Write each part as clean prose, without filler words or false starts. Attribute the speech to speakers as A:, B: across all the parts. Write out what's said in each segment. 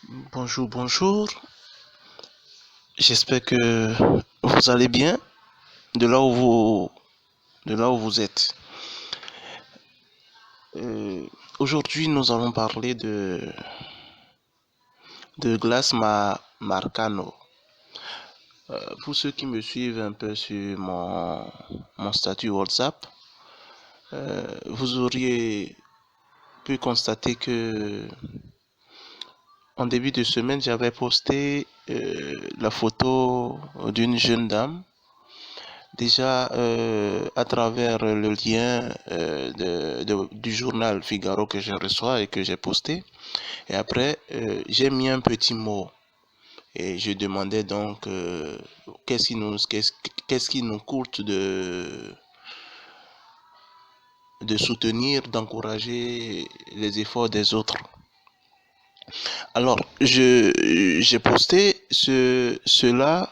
A: Bonjour, bonjour. J'espère que vous allez bien de là où vous êtes. Euh, Aujourd'hui, nous allons parler de glace Marcano. Pour ceux qui me suivent un peu sur mon statut WhatsApp, vous auriez pu constater que en début de semaine, j'avais posté la photo d'une jeune dame. Déjà, à travers le lien du journal Figaro que je reçois et que j'ai posté. Et après, j'ai mis un petit mot. Et je demandais donc qu'est-ce qui nous coûte de soutenir, d'encourager les efforts des autres. Alors, j'ai posté cela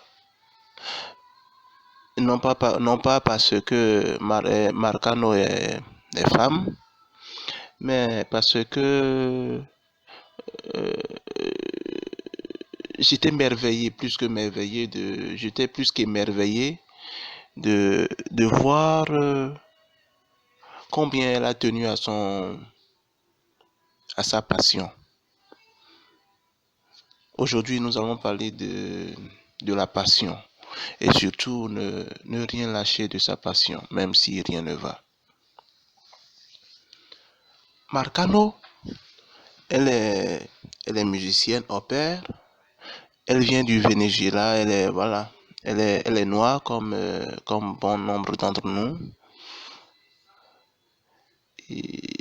A: non pas parce que Marcano est femme, mais parce que j'étais plus qu'émerveillé de voir combien elle a tenu à sa passion. Aujourd'hui, nous allons parler de la passion et surtout ne rien lâcher de sa passion, même si rien ne va. Marcano, elle est, elle est musicienne au pair. Elle vient du Venezuela. Voilà, elle est noire comme bon nombre d'entre nous. Et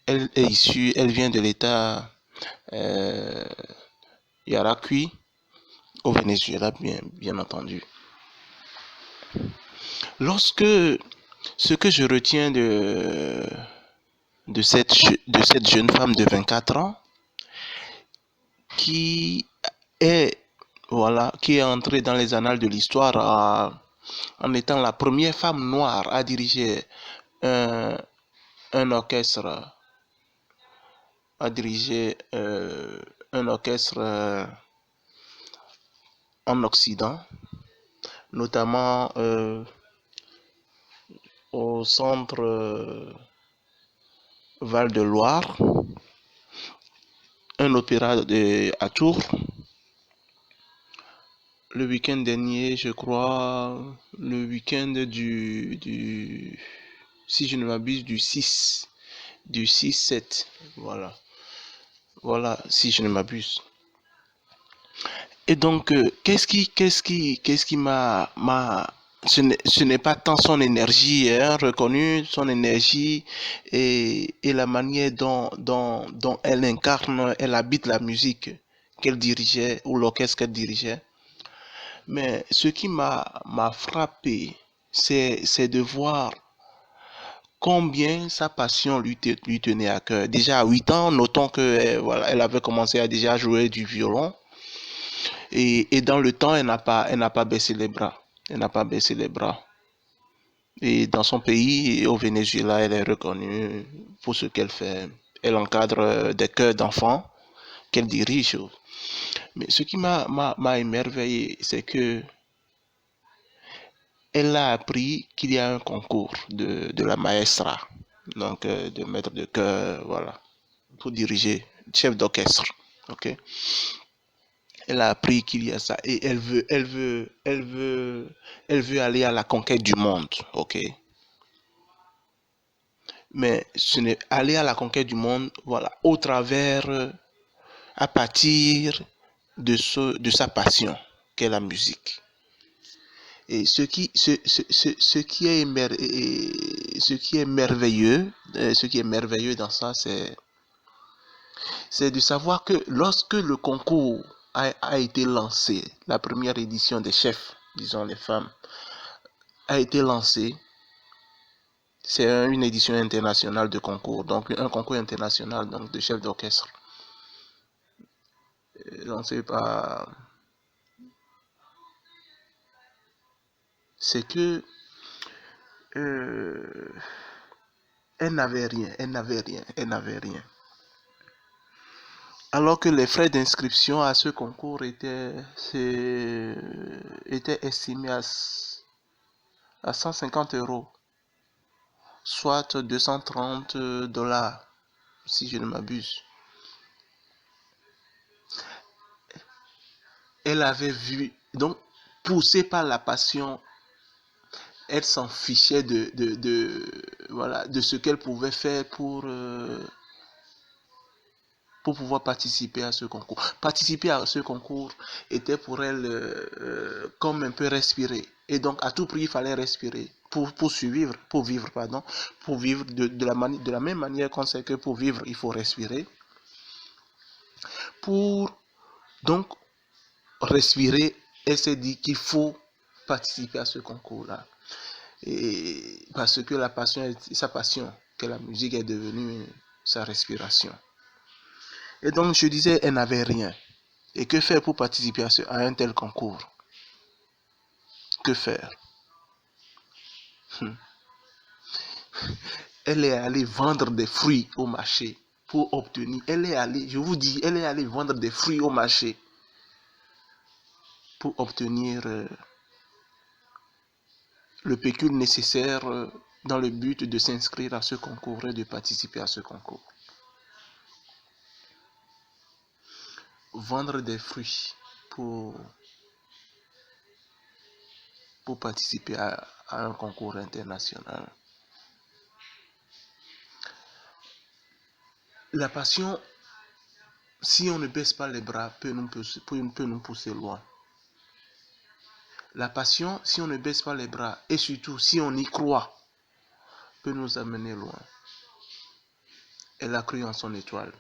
A: elle vient de l'État euh, Yaracuy, au Venezuela, bien entendu. Ce que je retiens de cette jeune femme de 24 ans, qui est, qui est entrée dans les annales de l'histoire en étant la première femme noire à diriger un, un orchestre, à diriger un orchestre en Occident, notamment au centre Val-de-Loire, un opéra à Tours. Le week-end dernier, je crois, le week-end si je ne m'abuse, du 6-7, voilà, si je ne m'abuse. Et donc, qu'est-ce qui ce n'est pas tant son énergie, hein, reconnue, son énergie et la manière dont elle incarne, elle habite la musique qu'elle dirigeait ou l'orchestre qu'elle dirigeait. Mais ce qui m'a frappé, c'est de voir combien sa passion lui tenait à cœur. Déjà à 8 ans, notons que voilà, elle avait commencé à déjà jouer du violon. Et dans le temps, elle n'a pas baissé les bras. Elle n'a pas baissé les bras. Et dans son pays, au Venezuela, elle est reconnue pour ce qu'elle fait. Elle encadre des chœurs d'enfants qu'elle dirige. Mais ce qui m'a émerveillé, c'est que elle a appris qu'il y a un concours de la maestra, donc de maître de chœur, voilà, pour diriger, chef d'orchestre. Ok. Elle a appris qu'il y a ça et elle veut aller à la conquête du monde. Ok. Mais ce n'est aller à la conquête du monde, voilà, au travers, à partir de sa passion, qu'est la musique. Et ce qui est merveilleux dans ça, c'est de savoir que lorsque le concours a été lancé, la première édition des chefs, disons les femmes, a été lancée, c'est une édition internationale de concours, donc un concours international donc de chefs d'orchestre, lancé par... C'est que euh, elle n'avait rien, elle n'avait rien. Alors que les frais d'inscription à ce concours étaient estimés à 150 euros, soit 230 dollars, si je ne m'abuse. Elle avait vu, donc, poussée par la passion, elle s'en fichait voilà, de ce qu'elle pouvait faire pour pouvoir participer à ce concours. Participer à ce concours était pour elle comme un peu respirer. Et donc, à tout prix, il fallait respirer pour survivre, pour vivre, pardon, pour vivre de la même manière qu'on sait que pour vivre, il faut respirer. Pour donc respirer, elle s'est dit qu'il faut participer à ce concours-là. Et parce que sa passion, que la musique est devenue sa respiration. Et donc, je disais, elle n'avait rien. Et que faire pour participer à un tel concours? Que faire? Elle est allée vendre des fruits au marché pour obtenir. Elle est allée, je vous dis, elle est allée vendre des fruits au marché pour obtenir le pécule nécessaire dans le but de s'inscrire à ce concours et de participer à ce concours. Vendre des fruits pour participer à un concours international. La passion, si on ne baisse pas les bras, peut nous pousser loin. La passion, si on ne baisse pas les bras, et surtout si on y croit, peut nous amener loin. Elle a cru en son étoile.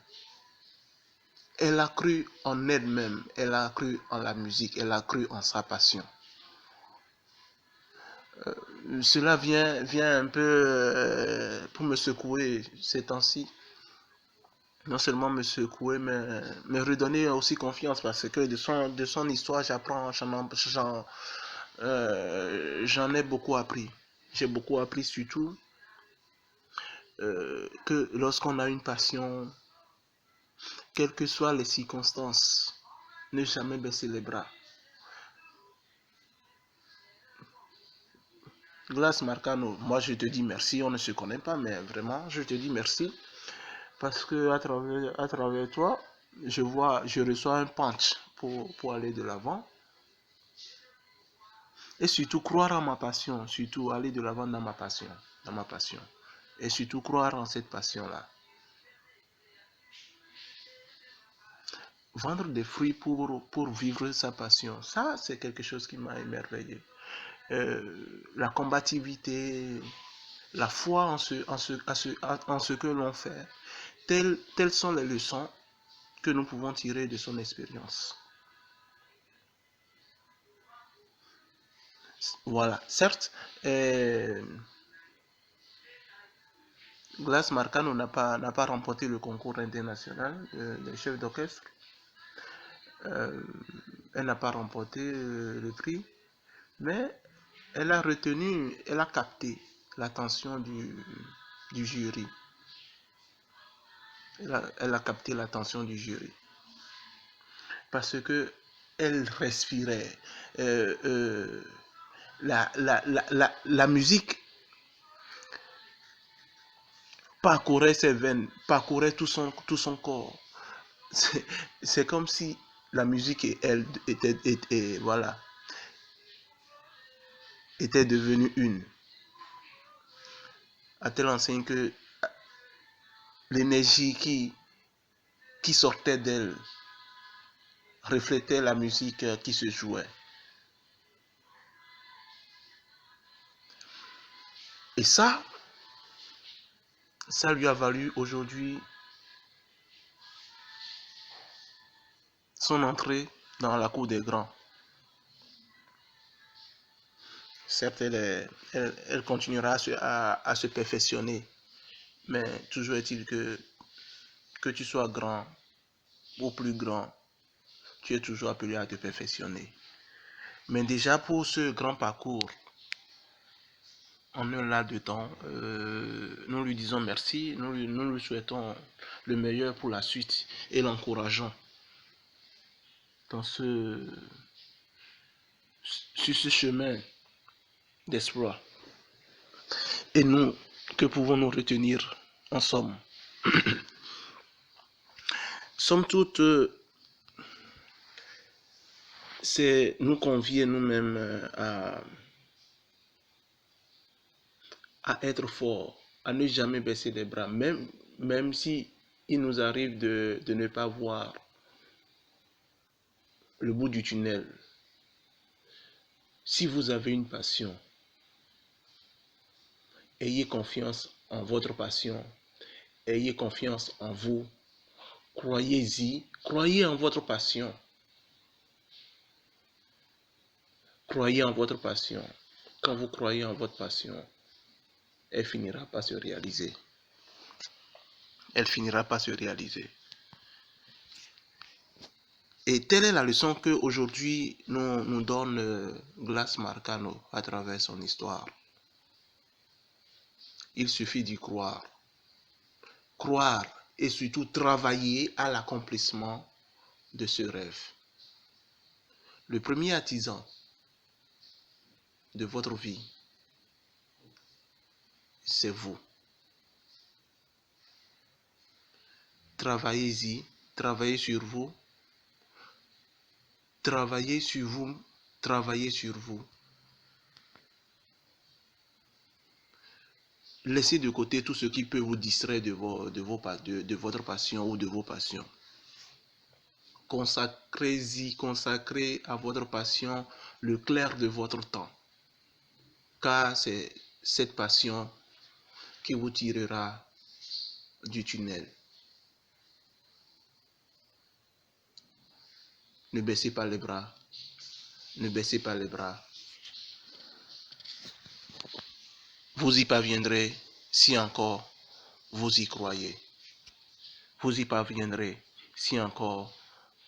A: Elle a cru en elle-même. Elle a cru en la musique. Elle a cru en sa passion. Cela vient un peu pour me secouer ces temps-ci. Non seulement me secouer, mais me redonner aussi confiance parce que de son histoire, j'en ai beaucoup appris. J'ai beaucoup appris surtout que lorsqu'on a une passion, quelles que soient les circonstances, ne jamais baisser les bras. Glass Marcano, moi je te dis merci, on ne se connaît pas, mais vraiment, je te dis merci parce que à travers toi, je reçois un punch pour aller de l'avant. Et surtout croire en ma passion, surtout aller de l'avant dans ma passion. Et surtout croire en cette passion-là. Vendre des fruits pour vivre sa passion, ça c'est quelque chose qui m'a émerveillé. La combativité, la foi en ce que l'on fait, telles sont les leçons que nous pouvons tirer de son expérience. Voilà, certes, Glass Marcano n'a pas remporté le concours international des chefs d'orchestre. Elle n'a pas remporté le prix, mais elle a capté l'attention du jury. Elle a capté l'attention du jury. Parce que elle respirait. La musique parcourait ses veines, parcourait tout son corps. C'est comme si la musique et elle était devenue une. À telle enseigne que l'énergie qui sortait d'elle reflétait la musique qui se jouait. Et ça lui a valu aujourd'hui son entrée dans la cour des grands. Certes, elle continuera à se perfectionner, mais toujours est-il que tu sois grand ou plus grand, tu es toujours appelé à te perfectionner. Mais déjà pour ce grand parcours, en un laps de temps. Nous lui disons merci, nous lui souhaitons le meilleur pour la suite et l'encourageons dans sur ce chemin d'espoir. Et nous, que pouvons-nous retenir en somme? Somme toute, c'est nous convier nous-mêmes à être forts, à ne jamais baisser les bras, même si il nous arrive de ne pas voir le bout du tunnel. Si vous avez une passion, ayez confiance en votre passion, ayez confiance en vous, croyez-y, croyez en votre passion. Croyez en votre passion. Quand vous croyez en votre passion, elle finira par se réaliser. Elle finira par se réaliser. Et telle est la leçon qu'aujourd'hui nous donne Glass Marcano à travers son histoire. Il suffit d'y croire. Croire et surtout travailler à l'accomplissement de ce rêve. Le premier artisan de votre vie, c'est vous. Travaillez-y, travaillez sur vous, travaillez sur vous, travaillez sur vous. Laissez de côté tout ce qui peut vous distraire de votre passion ou de vos passions. Consacrez à votre passion le clair de votre temps. Car c'est cette passion qui vous tirera du tunnel. Ne baissez pas les bras. Ne baissez pas les bras. Vous y parviendrez si encore vous y croyez. Vous y parviendrez si encore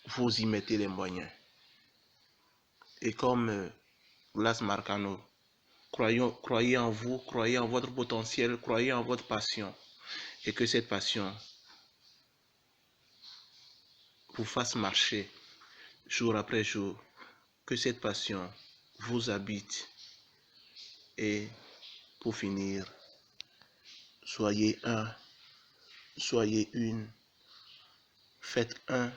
A: vous y mettez les moyens. Et comme Glass Marcano, croyez en vous, croyez en votre potentiel, croyez en votre passion. Et que cette passion vous fasse marcher jour après jour. Que cette passion vous habite. Et pour finir, soyez un, soyez une, faites un